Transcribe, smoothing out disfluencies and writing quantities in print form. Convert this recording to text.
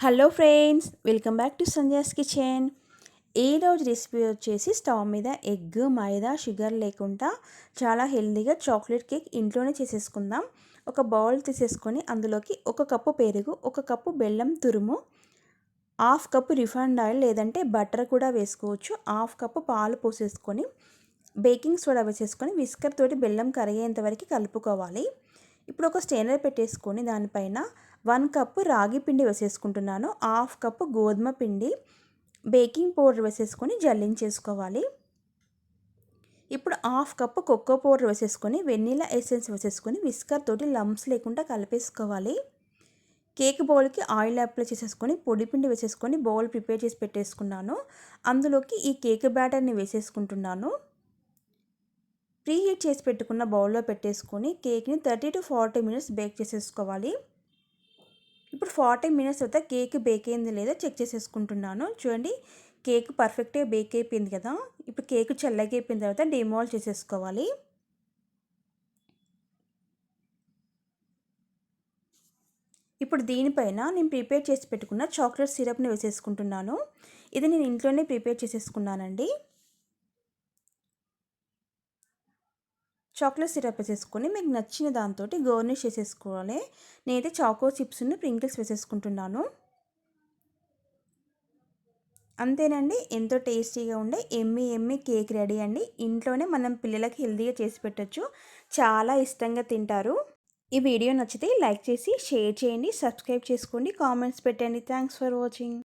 Hello friends, welcome back to Sandhya's kitchen. ఈరోజు recipe వచ్చేసి stove మీద ఎగ్, మైదా, షుగర్ లేకుండా చాలా హెల్తీగా చాక్లెట్ కేక్ ఇంట్లోనే చేసేసుకుందాం. ఒక బౌల్ తీసేసుకొని అందులోకి 1 కప్పు పెరుగు, 1 కప్పు బెల్లం తురుము, 1/2 కప్పు రిఫైన్డ్ ఆయిల్ లేదంటే బటర్ కూడా వేసుకోవచ్చు, 1/2 కప్పు పాలు పోసేసుకొని బేకింగ్ సోడా వేసేసుకొని విస్కర్ తోటి బెల్లం కరిగేంత వరకు కలుపుకోవాలి. ఇప్పుడు ఒక స్టెయినర్ పెట్టేసుకొని దానిపైన 1 కప్పు రాగి పిండి వేసేసుకుంటున్నాను, 1/2 కప్పు గోధుమ పిండి, బేకింగ్ పౌడర్ వేసేసుకొని జల్లించేసుకోవాలి. ఇప్పుడు 1/2 కప్పు కోకో పౌడర్ వేసేసుకొని వెన్నీలా ఎసెన్స్ వేసేసుకొని విస్కర్ తోటి లంప్స్ లేకుండా కలిపేసుకోవాలి. కేక్ బౌల్కి ఆయిల్ అప్లై చేసేసుకొని పొడిపిండి వేసేసుకొని బౌల్ ప్రిపేర్ చేసి పెట్టేసుకున్నాను. అందులోకి ఈ కేక్ బ్యాటర్ని వేసేసుకుంటున్నాను. ప్రీ హీట్ చేసి పెట్టుకున్న బౌల్లో పెట్టేసుకొని కేక్ని 30 to 40 మినిట్స్ బేక్ చేసేసుకోవాలి. ఇప్పుడు 40 మినిట్స్ తర్వాత కేక్ బేక్ అయింది లేదా చెక్ చేసేసుకుంటున్నాను. చూడండి, కేక్ పర్ఫెక్ట్గా బేక్ అయిపోయింది కదా. ఇప్పుడు కేక్ చల్లగా అయిపోయిన తర్వాత డిమాల్ట్ చేసేసుకోవాలి. ఇప్పుడు దీనిపైన నేను ప్రిపేర్ చేసి పెట్టుకున్న చాక్లెట్ సిరప్ని వేసేసుకుంటున్నాను. ఇది నేను ఇంట్లోనే ప్రిపేర్ చేసేసుకున్నానండి. చాక్లెట్ సిరప్ వేసేసుకొని మీకు నచ్చిన దాంతో గార్నిష్ చేసేసుకోవాలి. నేనైతే చాకో చిప్స్ని ప్రింకిల్స్ వేసేసుకుంటున్నాను. అంతేనండి, ఎంతో టేస్టీగా ఉండే ఎమ్మి కేక్ రెడీ అండి. ఇంట్లోనే మనం పిల్లలకి హెల్తీగా చేసి పెట్టచ్చు, చాలా ఇష్టంగా తింటారు. ఈ వీడియో నచ్చితే లైక్ చేసి షేర్ చేయండి, సబ్స్క్రైబ్ చేసుకోండి, కామెంట్స్ పెట్టండి. Thanks for watching.